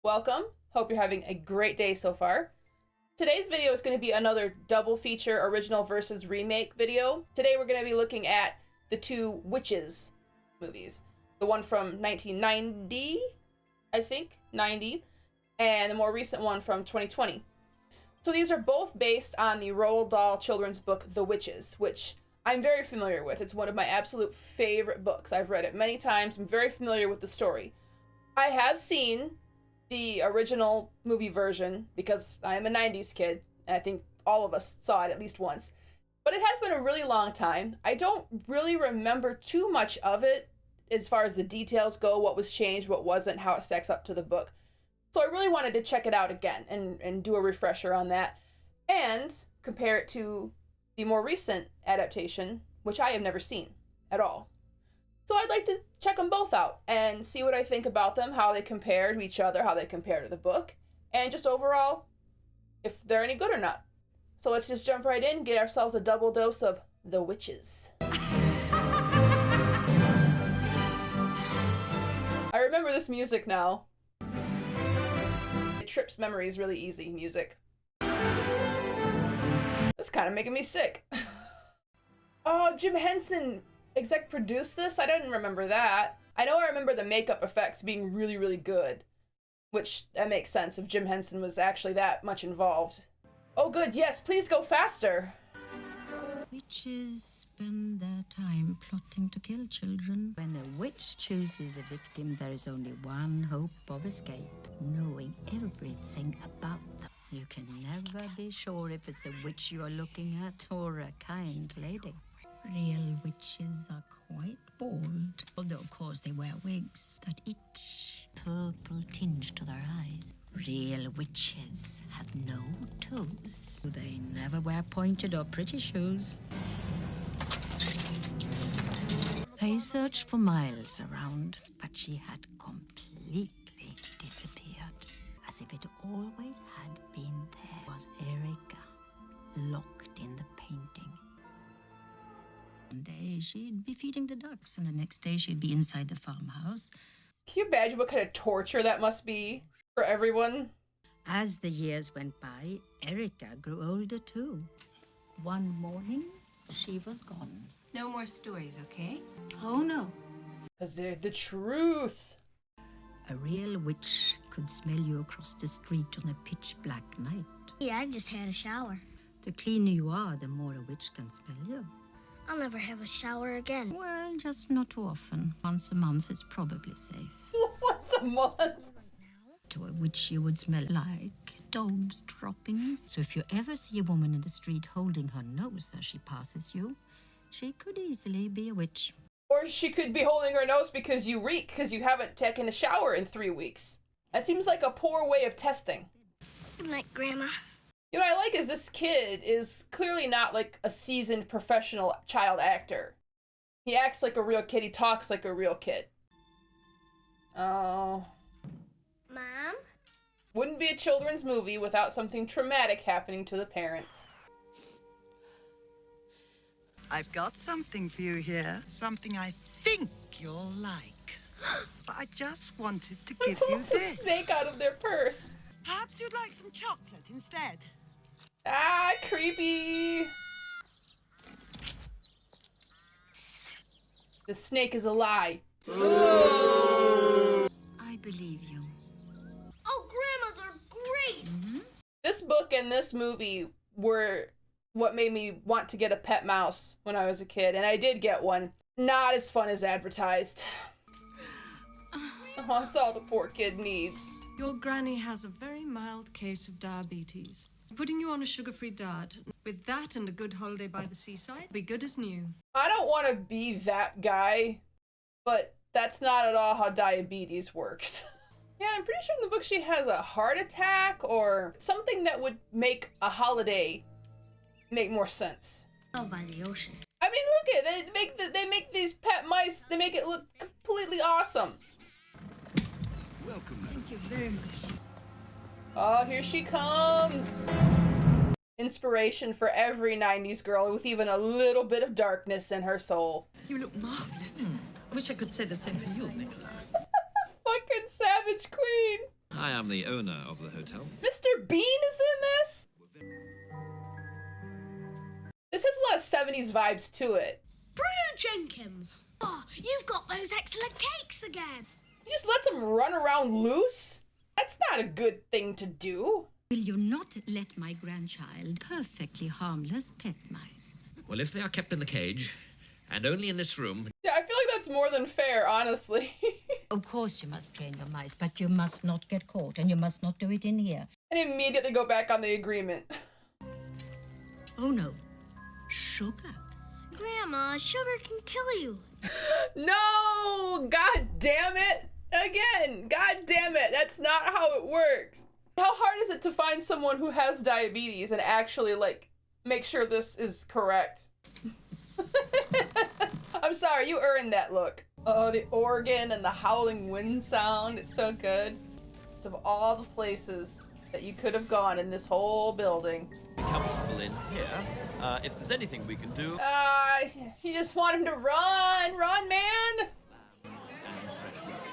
Welcome. Hope you're having a great day so far. Today's video is going to be another double feature original versus remake video. Today we're going to be looking at the two Witches movies. The one from 1990, I think, 90, and the more recent one from 2020. So these are both based on the Roald Dahl children's book, The Witches, which I'm very familiar with. It's one of my absolute favorite books. I've read it many times. I'm very familiar with the story. I have seen the original movie version because I am a 90s kid, and I think all of us saw it at least once. But it has been a really long time. I don't really remember too much of it as far as the details go, what was changed, what wasn't, how it stacks up to the book. So I really wanted to check it out again and do a refresher on that and compare it to the more recent adaptation, which I have never seen at all. So I'd like to check them both out and see what I think about them, how they compare to each other, how they compare to the book, and just overall, if they're any good or not. So let's just jump right in, get ourselves a double dose of The Witches. I remember this music now. It trips memories really easy, music. This is kind of making me sick. Oh, Jim Henson exec produced this? I didn't remember that. I remember the makeup effects being really, really good, which that makes sense if Jim Henson was actually that much involved. Oh good, yes, please go faster. Witches spend their time plotting to kill children. When a witch chooses a victim, there is only one hope of escape, knowing everything about them. You can never be sure if it's a witch you are looking at or a kind lady. Real witches are quite bald, although of course they wear wigs that itch. Purple tinge to their eyes. Real witches have no toes. They never wear pointed or pretty shoes. They searched for miles around, but she had completely disappeared. As if it always had been there was Erica, locked in the painting. One day she'd be feeding the ducks, and the next day she'd be inside the farmhouse. Can you imagine what kind of torture that must be for everyone? As the years went by, Erica grew older too. One morning, she was gone. No more stories, okay? Oh no. Because they're the truth. A real witch could smell you across the street on a pitch-black night. Yeah, I just had a shower. The cleaner you are, the more a witch can smell you. I'll never have a shower again. Well, just not too often. Once a month is probably safe. Once a month? To a witch you would smell like dog's droppings. So if you ever see a woman in the street holding her nose as she passes you, she could easily be a witch. Or she could be holding her nose because you reek because you haven't taken a shower in 3 weeks. That seems like a poor way of testing. Good night, Grandma. You know what I like is this kid is clearly not like a seasoned professional child actor. He acts like a real kid. He talks like a real kid. Oh. Mom? Wouldn't be a children's movie without something traumatic happening to the parents. I've got something for you here. Something I think you'll like. But I just wanted to give you Pulls a this. snake out of their purse. Perhaps you'd like some chocolate instead. Ah, creepy. The snake is a lie. I believe you. Oh, Grandma, they're great! This book and this movie were what made me want to get a pet mouse when I was a kid, and I did get one. Not as fun as advertised. Oh, that's all the poor kid needs. Your granny has a very mild case of diabetes. Putting you on a sugar-free diet. With that and a good holiday by the seaside, be good as new. I don't want to be that guy, but that's not at all how diabetes works. Yeah, I'm pretty sure in the book she has a heart attack or something that would make a holiday make more sense. Oh, by the ocean. I mean, look at it. They make these pet mice. They make it look completely awesome. Welcome, madam. Thank you very much. Oh, here she comes. Inspiration for every 90s girl with even a little bit of darkness in her soul. You look marvelous. I wish I could say the same for you, Megazar. Fucking savage queen. I am the owner of the hotel. Mr. Bean is in this? This has a lot of 70s vibes to it. Bruno Jenkins. Oh, you've got those excellent cakes again. He just lets them run around loose? That's not a good thing to do. Will you not let my grandchild, perfectly harmless pet mice? Well, if they are kept in the cage, and only in this room... Yeah, I feel like that's more than fair, honestly. Of course you must train your mice, but you must not get caught, and you must not do it in here. And immediately go back on the agreement. Oh no, sugar. Grandma, sugar can kill you. No! God damn it! Again! God damn it! That's not how it works. How hard is it to find someone who has diabetes and actually, like, make sure this is correct? I'm sorry, you earned that look. Oh, the organ and the howling wind sound. It's so good. So of all the places that you could have gone in this whole building. Comfortable in here. If there's anything we can do. You just want him to run! Run, man! We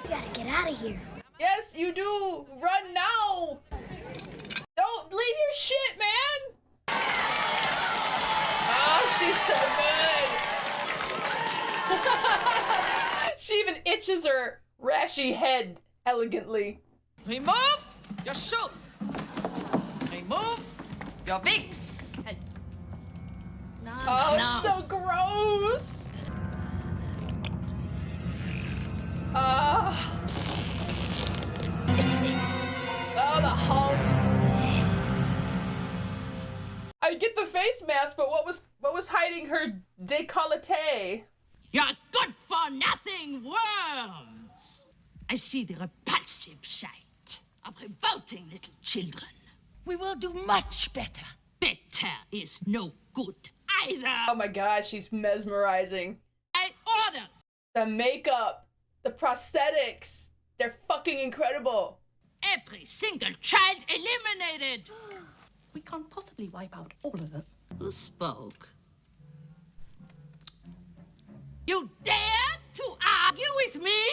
gotta get out of here. Yes, you do! Run now! Don't leave your shit, man! Oh, she's so good! She even itches her rashy head elegantly. Remove your shoes. Remove your wigs. Oh, it's so gross! Oh, the Hulk. I get the face mask, but what was hiding her décolleté? You're good for nothing worms. I see the repulsive sight of revolting little children. We will do much better. Better is no good either. Oh my god, she's mesmerizing. I orders. The makeup, the prosthetics, they're fucking incredible. Every single child eliminated. We can't possibly wipe out all of them. Who spoke? You dare to argue with me?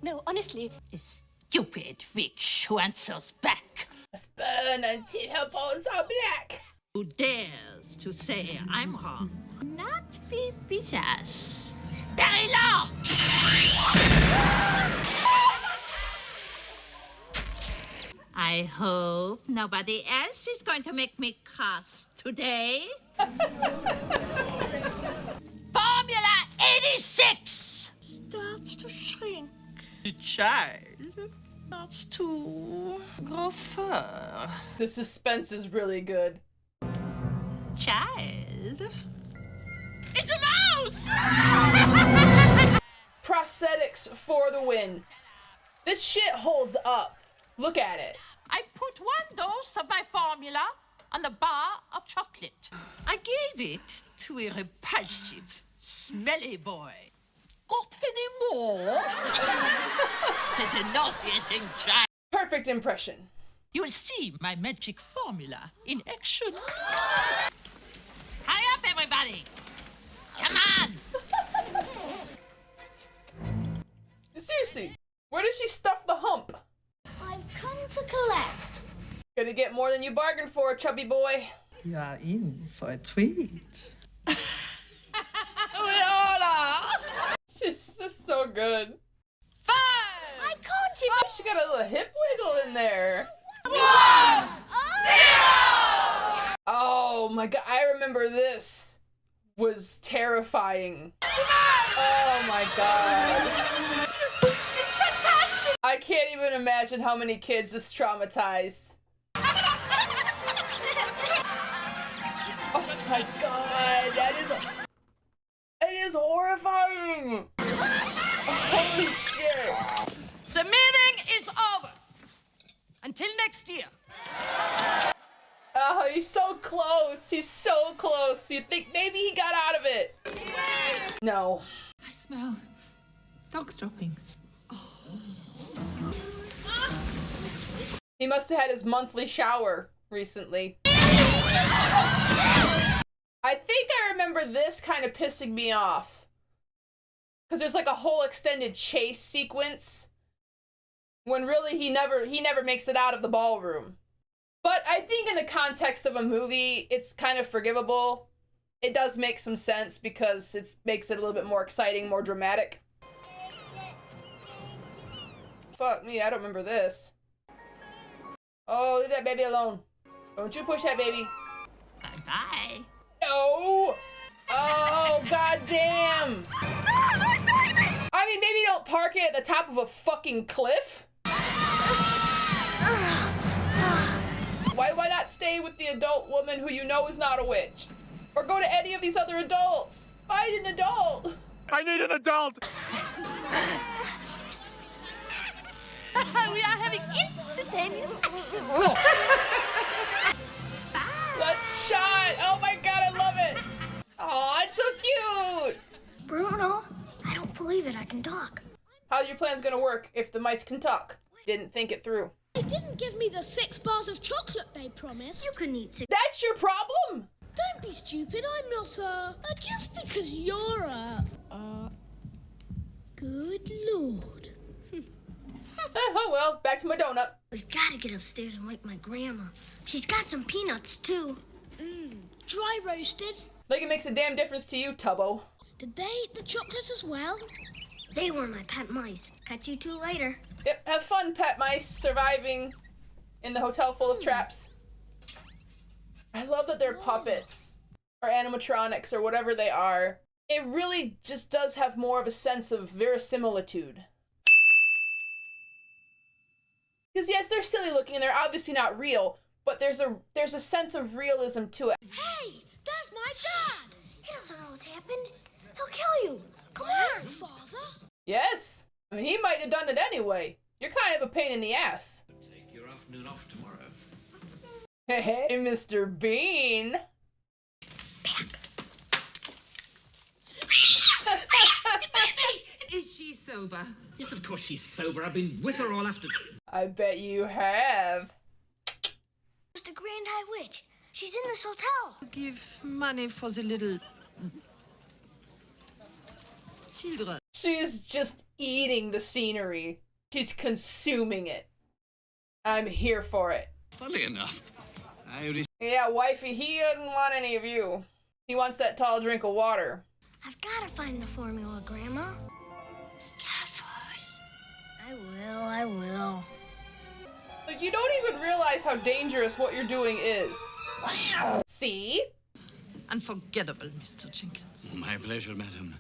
No, honestly. A stupid witch who answers back. Must burn until her bones are black. Who dares to say I'm wrong? Not be vicious. Very long! I hope nobody else is going to make me cross today. Formula 86! Starts to shrink. The child starts to grow fur. The suspense is really good. Child? It's a mouse! Prosthetics for the win. This shit holds up. Look at it. I put one dose of my formula on the bar of chocolate. I gave it to a repulsive, smelly boy. Got any more? It's a nauseating child. Perfect impression. You will see my magic formula in action. Hurry up, everybody! Come on! Seriously, where did she stuff the hump? I've come to collect. Gonna get more than you bargained for, chubby boy. You are in for a treat. We all are! She's just so good. Five! I can't even. Oh, she got a little hip wiggle in there. Oh my god, I remember this was terrifying. Oh my god. It's fantastic! I can't even imagine how many kids this traumatized. Oh my god, it is horrifying. Holy shit. The meeting is over. Until next year. Oh, he's so close. He's so close. You think maybe he got out of it? No. I smell dog's droppings. He must have had his monthly shower recently. I think I remember this kind of pissing me off. Because there's like a whole extended chase sequence when really he never makes it out of the ballroom. But I think in the context of a movie, it's kind of forgivable. It does make some sense because it makes it a little bit more exciting, more dramatic. Fuck me, I don't remember this. Oh, leave that baby alone. Don't you push that baby. Bye-bye. No! Oh, goddamn! I mean, maybe don't park it at the top of a fucking cliff. Why not stay with the adult woman who you know is not a witch? Or go to any of these other adults. Find an adult. I need an adult! We are having instantaneous action. Let's shot. Oh my god, I love it. Oh, it's so cute. Bruno, I don't believe it. I can talk. How's your plans gonna work if the mice can talk? Didn't think it through. They didn't give me the 6 bars of chocolate they promised. You couldn't eat 6. That's your problem? Don't be stupid. I'm not just because you're good lord. Oh well, back to my donut. We've got to get upstairs and wake my grandma. She's got some peanuts too. Dry roasted. Like it makes a damn difference to you, Tubbo. Did they eat the chocolate as well? They were my pet mice. Catch you 2 later. Yep, have fun, pet mice, surviving in the hotel full of traps. I love that they're puppets, or animatronics, or whatever they are. It really just does have more of a sense of verisimilitude. Because yes, they're silly looking, and they're obviously not real, but there's a sense of realism to it. Hey, that's my dad! He doesn't know what's happened. He'll kill you. Come on, Father. Yes, I mean, he might have done it anyway. You're kind of a pain in the ass. Take your afternoon off tomorrow. Hey, Mr. Bean. Is she sober? Yes, of course she's sober. I've been with her all afternoon. I bet you have. It's the Grand High Witch. She's in this hotel. Give money for the little children. She's just eating the scenery. She's consuming it. I'm here for it. Funny enough, Yeah, wifey, he doesn't want any of you. He wants that tall drink of water. I've got to find the formula, Grandma. Careful. I will. Like, you don't even realize how dangerous what you're doing is. See? Unforgettable, Mr. Jenkins. My pleasure, madam.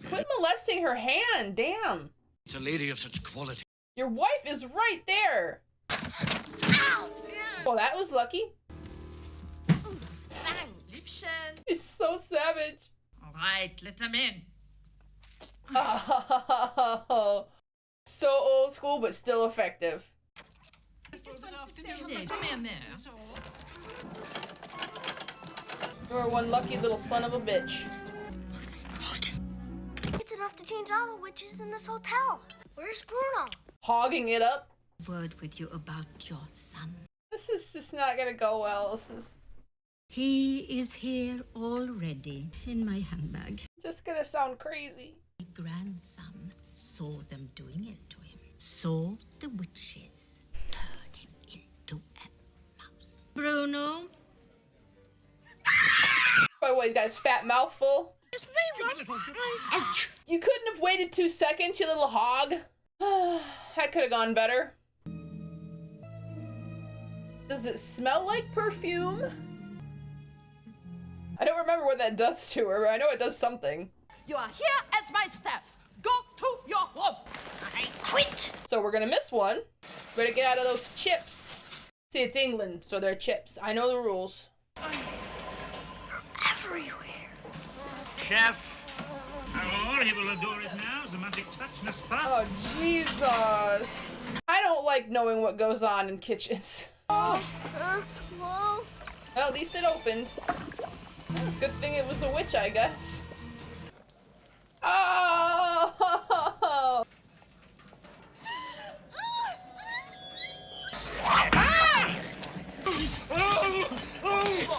Quit molesting her hand, damn. It's a lady of such quality. Your wife is right there. Ow! Well, that was lucky. Liebchen. She's so savage. All right, let them in. Oh, so old school, but still effective. Come in there. You're one lucky little son of a bitch. It's enough to change all the witches in this hotel. Where's Bruno? Hogging it up. Word with you about your son. This is just not gonna go well. This is He is here already in my handbag. just gonna sound crazy. My grandson saw them doing it to him. Saw the witches turn him into a mouse. Bruno? By the way, he's got his fat mouth full. It's me, Mom. Ouch! You couldn't have waited 2 seconds, you little hog. That could have gone better. Does it smell like perfume? I don't remember what that does to her, but I know it does something. You are here as my staff. Go to your room. I quit. So we're gonna miss one. Better get out of those chips. See, it's England, so they're chips. I know the rules. Everywhere. Chef. Oh, he will adore it now. It's a magic touch, n'est-ce pas? Oh, Jesus. I don't like knowing what goes on in kitchens. Whoa. Well, at least it opened. Good thing it was a witch, I guess. Oh!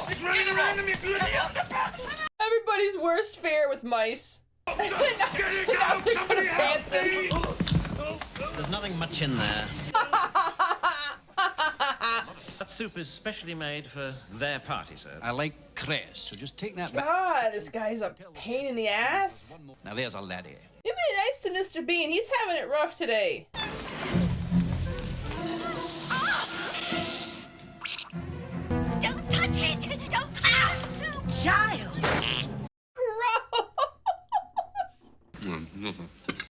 It's running around in me, bloody hell! Everybody's worst fare with mice. Get it out! Somebody help me! There's nothing much in there. That soup is specially made for their party, sir. I like cress, so just take that God, this guy's a pain in the ass. Now there's a laddie. You be nice to Mr. Bean. He's having it rough today. Don't touch it! Don't touch the soup! Child! Gross!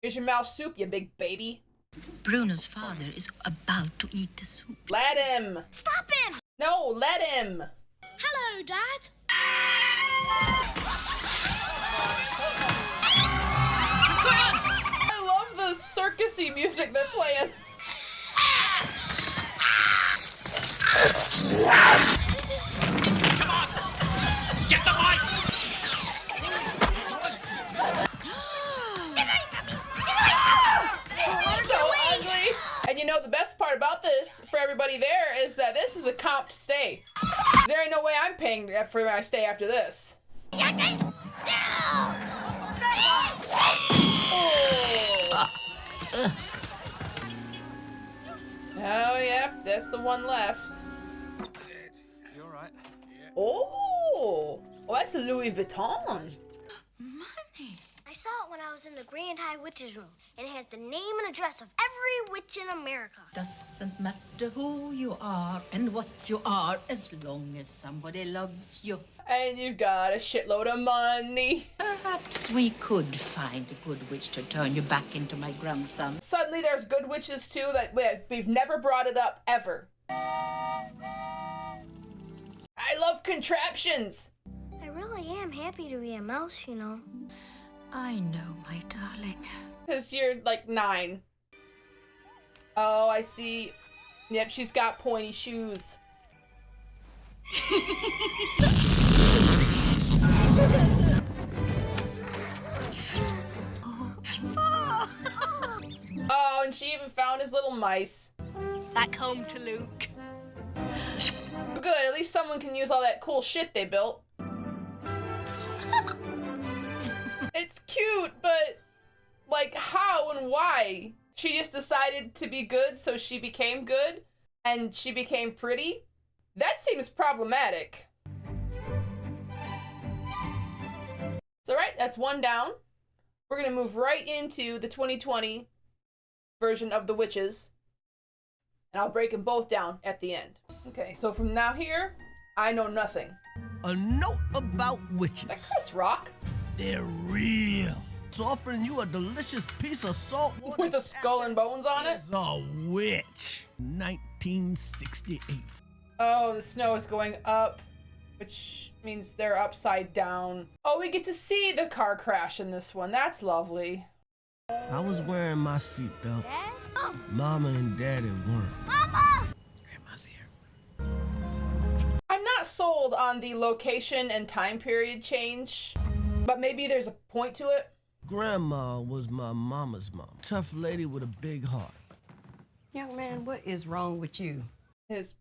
Here's your mouse soup, you big baby. Bruno's father is about to eat the soup. Let him! Stop him! No, let him! Hello, Dad. I love the circusy music they're playing. Come on! Get the mice! So ugly. And you know the best part about this for everybody there is that this is a comped stay. There ain't no way I'm paying for my stay after this. Oh. Oh, yep, that's the one left. You all right? Yeah. Oh, that's a Louis Vuitton. Money. I saw it when I was in the Grand High Witches Room, and it has the name and address of every witch in America. Doesn't matter who you are and what you are, as long as somebody loves you. And you've got a shitload of money. Perhaps we could find a good witch to turn you back into my grandson. Suddenly there's good witches too that we've never brought it up ever. I love contraptions. I really am happy to be a mouse, you know. I know, my darling. Because you're like 9. Oh, I see. Yep, she's got pointy shoes. Oh, and she even found his little mice. Back home to Luke. Good, at least someone can use all that cool shit they built. It's cute, but like how and why? She just decided to be good, so she became good, and she became pretty? That seems problematic. So right, that's one down. We're gonna move right into the 2020 version of The Witches, and I'll break them both down at the end. Okay, so from now here, I know nothing. A note about witches. Is that Chris Rock? They're real. So offering you a delicious piece of salt water with a skull and bones on it? is a witch. 1968. Oh, the snow is going up, which means they're upside down. Oh, we get to see the car crash in this one. That's lovely. I was wearing my seatbelt. Dad? Mama and Daddy weren't. Mama! Grandma's here. I'm not sold on the location and time period change, but maybe there's a point to it. Grandma was my mama's mom. Tough lady with a big heart. Young man, what is wrong with you? His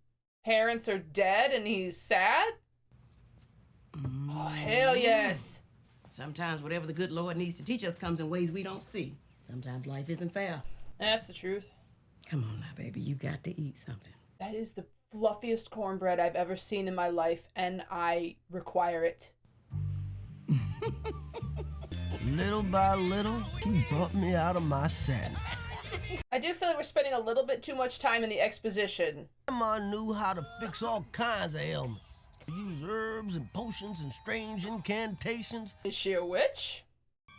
parents are dead and he's sad? Oh, hell yes. Sometimes whatever the good Lord needs to teach us comes in ways we don't see. Sometimes life isn't fair. That's the truth. Come on now, baby. You got to eat something. That is the fluffiest cornbread I've ever seen in my life, and I require it. Little by little, he bumped me out of my saddle. I do feel like we're spending a little bit too much time in the exposition. Grandma knew how to fix all kinds of ailments. Use herbs and potions and strange incantations. Is she a witch?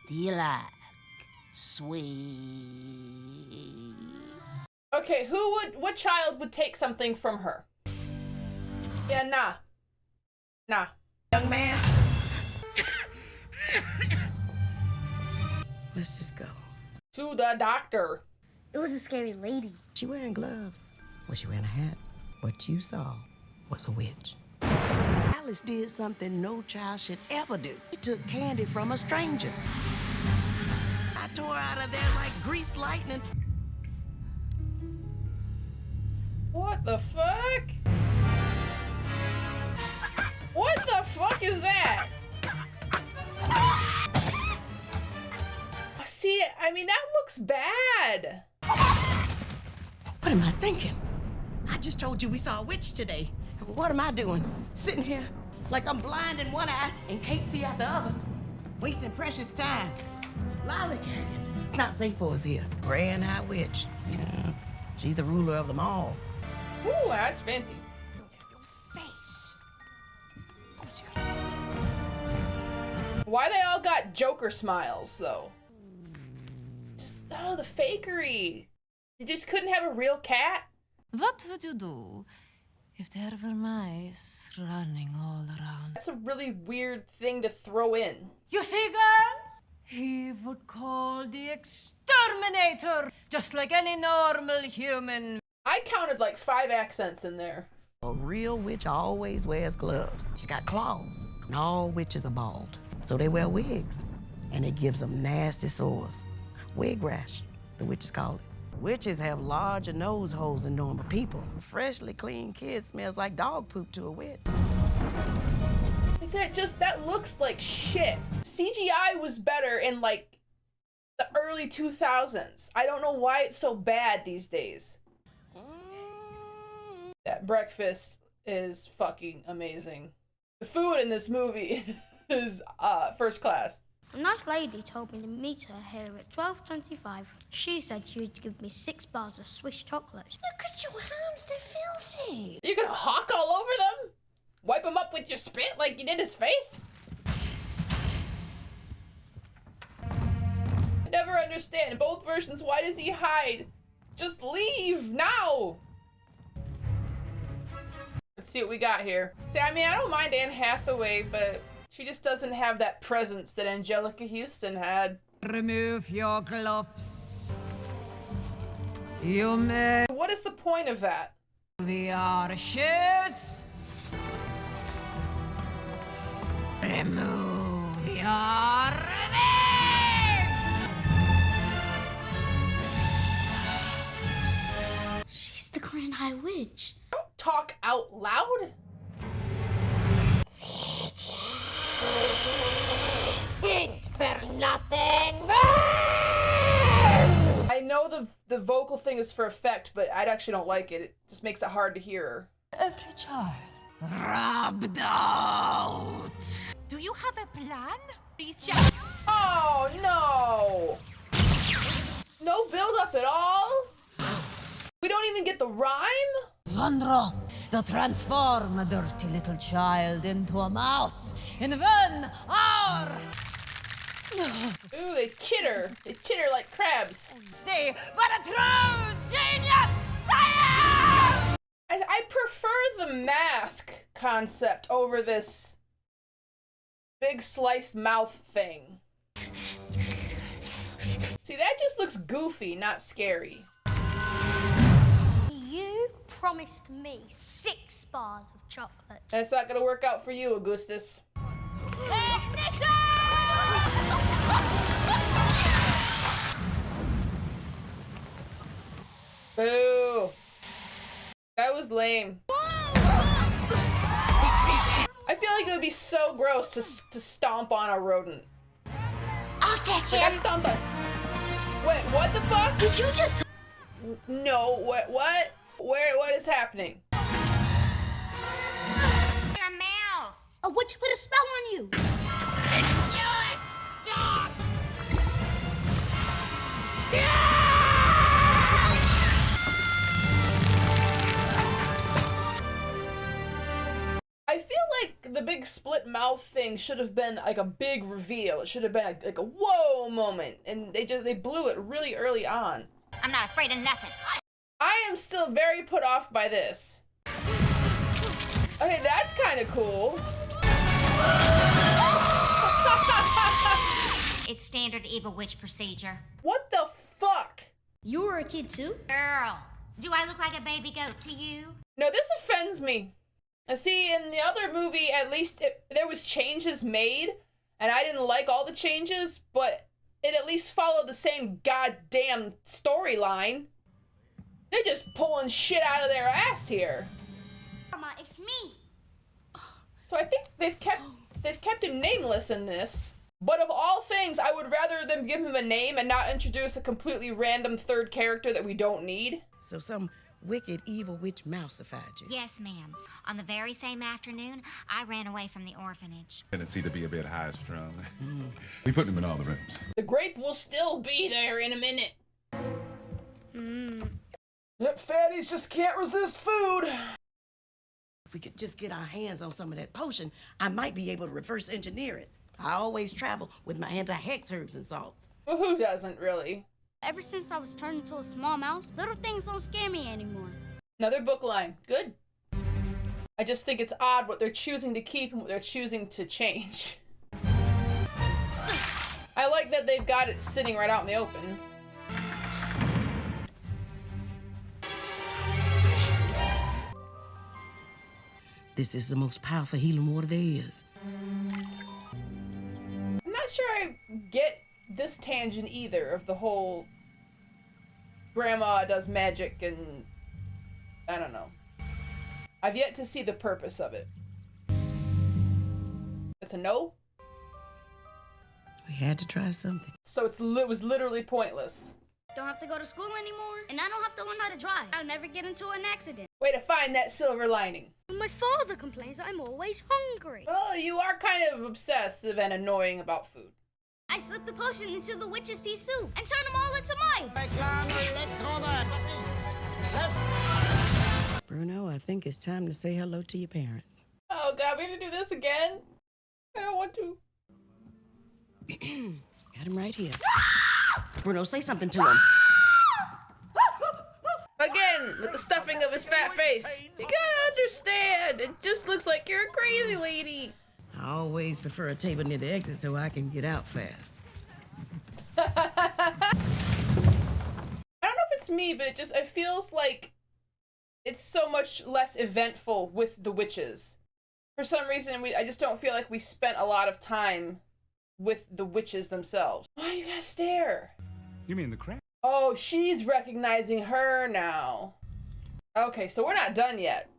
Do you like sweet? Okay, what child would take something from her? Yeah, nah. Young man. Let's just go. To the doctor. It was a scary lady. She wearing gloves. Was she wearing a hat? What you saw was a witch. Alice did something no child should ever do. She took candy from a stranger. I tore out of there like greased lightning. What the fuck? What the fuck is that? See, I mean, that looks bad. What am I thinking? I just told you we saw a witch today. What am I doing? Sitting here like I'm blind in one eye and can't see out the other. Wasting precious time. Lollygagging. It's not safe for us here. Grand High Witch. Yeah, she's the ruler of them all. Ooh, that's fancy. Face. Why they all got Joker smiles, though? Just, oh, the fakery. You just couldn't have a real cat? What would you do if there were mice running all around? That's a really weird thing to throw in. You see, girls? He would call the exterminator, just like any normal human. I counted like 5 accents in there. A real witch always wears gloves. She's got claws. And all witches are bald. So they wear wigs. And it gives them nasty sores. Wig rash, the witches call it. Witches have larger nose holes than normal people. Freshly clean kid smells like dog poop to a witch. That looks like shit. CGI was better in like the early 2000s. I don't know why it's so bad these days. That breakfast is fucking amazing. The food in this movie is first class. A nice lady told me to meet her here at 12:25. She said she would give me 6 bars of Swiss chocolate. Look at your hands, they're filthy. You're gonna hawk all over them? Wipe them up with your spit like you did his face? I never understand. In both versions, why does he hide? Just leave now! Let's see what we got here. See, I mean, I don't mind Anne Hathaway, but she just doesn't have that presence that Angelica Houston had. Remove your gloves. You may. What is the point of that? We are shoes. Remove your rings. She's the Grand High Witch. Don't talk out loud. Sit for nothing. I know the vocal thing is for effect, but I actually don't like it. It just makes it hard to hear her. Every child rubbed out. Do you have a plan? Please check. Oh no! No build up at all? We don't even get the rhyme? Vandro, they'll transform a dirty little child into a mouse in 1 hour. Ooh, they chitter. They chitter like crabs. See, but a true genius science! I prefer the mask concept over this big sliced mouth thing. See, that just looks goofy, not scary. You promised me 6 bars of chocolate. That's not gonna work out for you, Augustus. Boo. That was lame. I feel like it would be so gross to stomp on a rodent. I'll fetch Like I him. stomped on. Wait, what the fuck? Did you just? No. What? What is happening? You're a mouse. A witch put a spell on you. Dog. I feel like the big split mouth thing should have been like a big reveal. It should have been like a whoa moment, and they blew it really early on. I'm not afraid of nothing. I am still very put off by this. Okay, that's kind of cool. It's standard evil witch procedure. What the fuck? You were a kid too? Girl, do I look like a baby goat to you? No, this offends me. See, in the other movie, at least there was changes made, and I didn't like all the changes, but it at least followed the same goddamn storyline. They're just pulling shit out of their ass here. Mama, it's me. So I think they've kept him nameless in this. But of all things, I would rather them give him a name and not introduce a completely random third character that we don't need. So some wicked, evil witch mouseified you. Yes, ma'am. On the very same afternoon, I ran away from the orphanage. Tendency to be a bit high strung. We put him in all the rooms. The grape will still be there in a minute. That fatties just can't resist food. If we could just get our hands on some of that potion, I might be able to reverse engineer it. I always travel with my anti-hex herbs and salts. Well, who doesn't, really? Ever since I was turned into a small mouse, little things don't scare me anymore. Another book line. Good. I just think it's odd what they're choosing to keep and what they're choosing to change. I like that they've got it sitting right out in the open. This is the most powerful healing water there is. I'm not sure I get this tangent either of the whole grandma does magic and I don't know. I've yet to see the purpose of it. It's a no? We had to try something. So it was literally pointless. Don't have to go to school anymore, and I don't have to learn how to drive. I'll never get into an accident. Way to find that silver lining. My father complains I'm always hungry. Well, you are kind of obsessive and annoying about food. I slipped the potion into the witch's pea soup and turned them all into mice. Bruno, I think it's time to say hello to your parents. Oh God, we have to do this again? I don't want to. Got him right here. Bruno, say something to him. Again, with the stuffing of his fat face. You gotta understand, it just looks like you're a crazy lady. I always prefer a table near the exit so I can get out fast. I don't know if it's me, but it feels like it's so much less eventful with the witches. For some reason, I just don't feel like we spent a lot of time with the witches themselves. Why you gotta stare? You mean the crab? Oh, she's recognizing her now. Okay, so we're not done yet.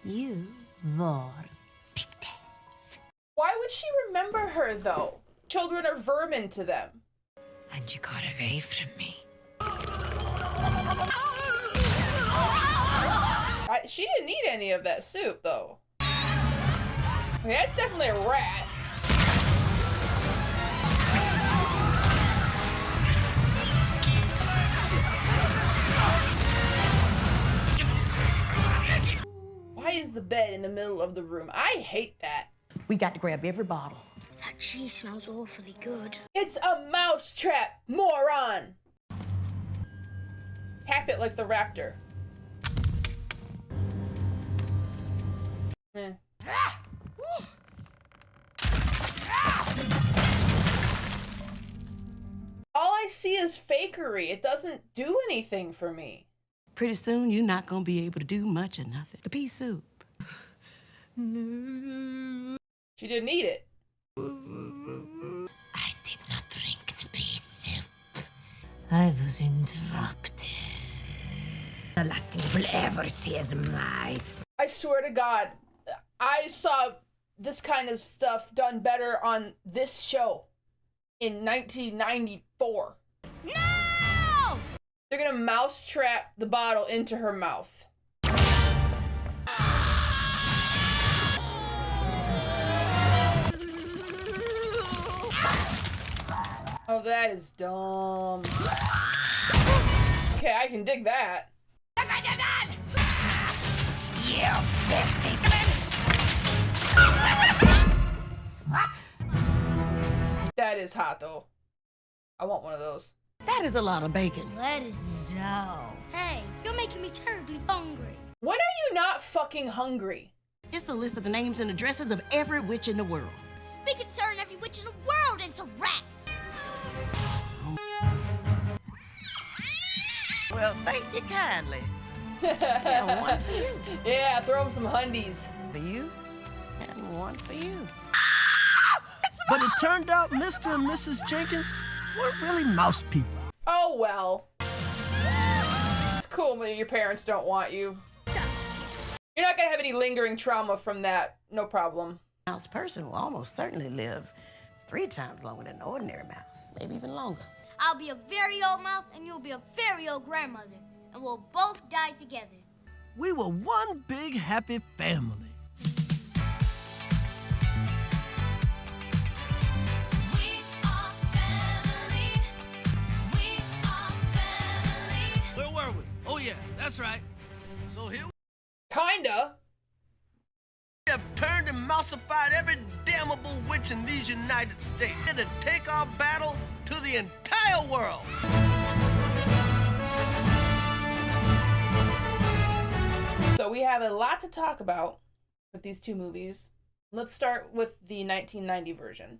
You var pigtails. Why would she remember her, though? Children are vermin to them. And you got away from me. She didn't need any of that soup, though. Okay, that's definitely a rat. Why is the bed in the middle of the room? I hate that. We got to grab every bottle. That cheese smells awfully good. It's a mouse trap, moron! Tap it like the raptor. All I see is fakery. It doesn't do anything for me. Pretty soon, you're not going to be able to do much of nothing. The pea soup. She didn't eat it. I did not drink the pea soup. I was interrupted. The last thing we'll ever see is mice. I swear to God, I saw this kind of stuff done better on this show in 1994. No! They're gonna mousetrap the bottle into her mouth. Oh, that is dumb. Okay, I can dig that. You filthy That is hot, though. I want one of those. That is a lot of bacon. Lettuce. Hey, you're making me terribly hungry. When are you not fucking hungry? It's a list of the names and addresses of every witch in the world. We could turn every witch in the world into rats. Well, thank you kindly. Yeah, one for you. Yeah, throw him some hundies. For you, and one for you. But it turned out Mr. and Mrs. Jenkins weren't really mouse people. Oh, well. It's cool when your parents don't want you. You're not gonna have any lingering trauma from that. No problem. A mouse person will almost certainly live 3 times longer than an ordinary mouse, maybe even longer. I'll be a very old mouse, and you'll be a very old grandmother. and we'll both die together. We were one big happy family. Where were we? Oh yeah, that's right. So here Kinda. We have turned and mouse-ified every damnable witch in these United States and to take our battle to the entire world. So we have a lot to talk about with these two movies. Let's start with the 1990 version.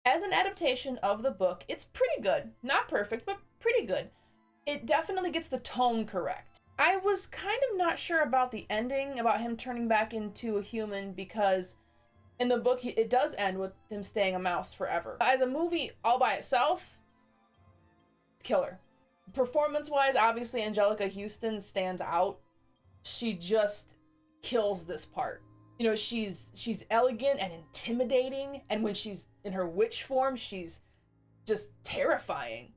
As an adaptation of the book, it's pretty good. Not perfect, but pretty good. It definitely gets the tone correct. I was kind of not sure about the ending, about him turning back into a human, because in the book, it does end with him staying a mouse forever. As a movie all by itself, killer. Performance-wise, obviously, Anjelica Huston stands out. She just kills this part. You know, she's elegant and intimidating, and when she's in her witch form, she's just terrifying.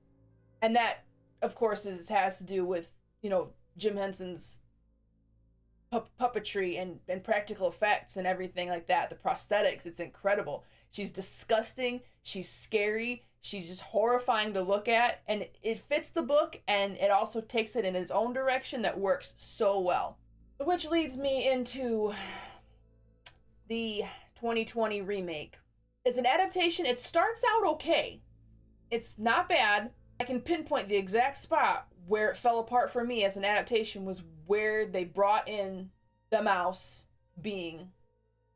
And that, of course, has to do with, you know, Jim Henson's puppetry and practical effects and everything like that. The prosthetics, it's incredible. She's disgusting, she's scary, she's just horrifying to look at, and it fits the book, and it also takes it in its own direction that works so well. Which leads me into the 2020 remake. As an adaptation, it starts out okay. It's not bad. I can pinpoint the exact spot where it fell apart for me as an adaptation was where they brought in the mouse being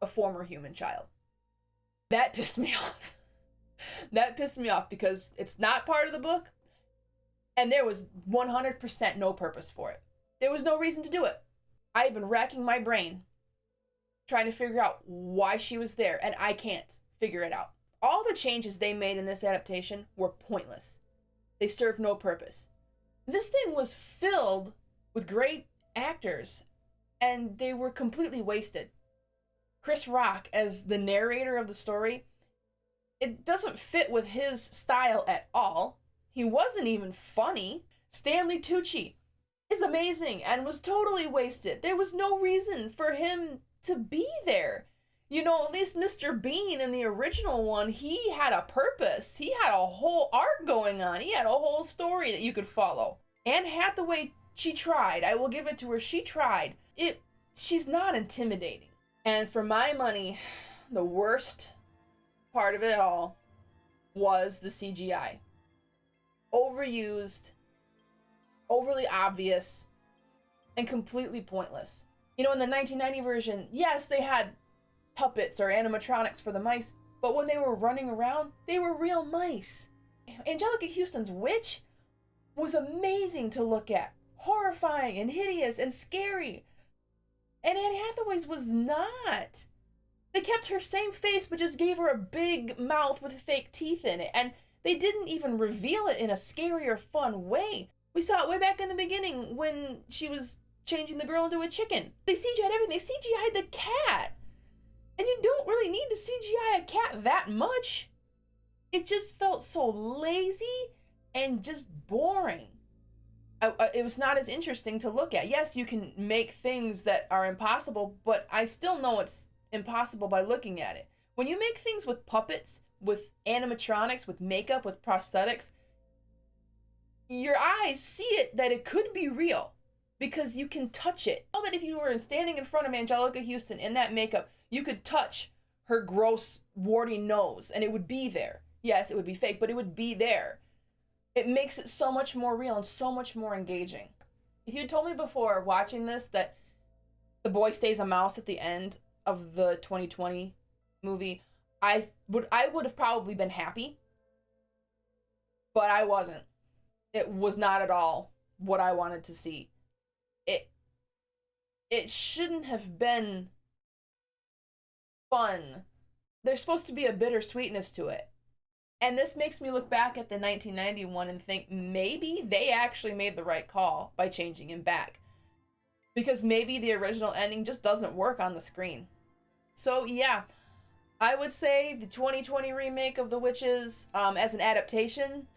a former human child. That pissed me off. That pissed me off because it's not part of the book, and there was 100% no purpose for it. There was no reason to do it. I've been racking my brain trying to figure out why she was there, and I can't figure it out. All the changes they made in this adaptation were pointless. They served no purpose. This thing was filled with great actors, and they were completely wasted. Chris Rock as the narrator of the story, it doesn't fit with his style at all. He wasn't even funny. Stanley Tucci is amazing and was totally wasted. There was no reason for him to be there. You know, at least Mr. Bean in the original one, he had a purpose. He had a whole arc going on. He had a whole story that you could follow. Anne Hathaway, she tried. I will give it to her. She tried. She's not intimidating. And for my money, the worst part of it all was the CGI. Overused, overly obvious, and completely pointless. You know, in the 1990 version, yes, they had puppets or animatronics for the mice, but when they were running around, they were real mice. Anjelica Huston's witch was amazing to look at. Horrifying and hideous and scary. And Anne Hathaway's was not. They kept her same face, but just gave her a big mouth with fake teeth in it. And they didn't even reveal it in a scary or fun way. We saw it way back in the beginning when she was changing the girl into a chicken. They CGI'd everything. They CGI'd the cat. And you don't really need to CGI a cat that much. It just felt so lazy and just boring. It was not as interesting to look at. Yes, you can make things that are impossible, but I still know it's impossible by looking at it. When you make things with puppets, with animatronics, with makeup, with prosthetics, your eyes see it that it could be real because you can touch it. Know that if you were standing in front of Anjelica Huston in that makeup, you could touch her gross, warty nose and it would be there. Yes, it would be fake, but it would be there. It makes it so much more real and so much more engaging. If you had told me before watching this that the boy stays a mouse at the end of the 2020 movie, I would have probably been happy, but I wasn't. It was not at all what I wanted to see. It shouldn't have been fun. There's supposed to be a bittersweetness to it. And this makes me look back at the 1991 and think maybe they actually made the right call by changing him back. Because maybe the original ending just doesn't work on the screen. So yeah, I would say the 2020 remake of The Witches as an adaptation,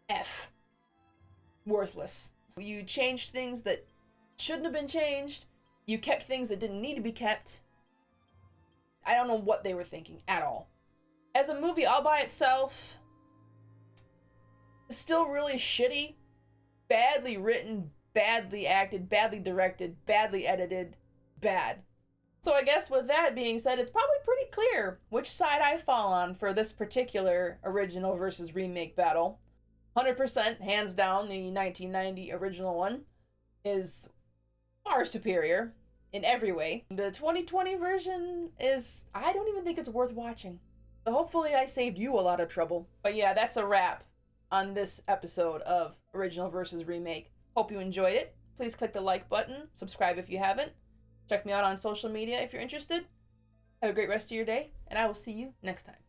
F. Worthless. You changed things that shouldn't have been changed. You kept things that didn't need to be kept. I don't know what they were thinking at all. As a movie all by itself, it's still really shitty. Badly written, badly acted, badly directed, badly edited, bad. So I guess with that being said, it's probably pretty clear which side I fall on for this particular original versus remake battle. 100%, hands down, the 1990 original one is far superior in every way. The 2020 version is, I don't even think it's worth watching. So hopefully I saved you a lot of trouble. But yeah, that's a wrap on this episode of Original versus Remake. Hope you enjoyed it. Please click the like button, subscribe if you haven't. Check me out on social media if you're interested. Have a great rest of your day, and I will see you next time.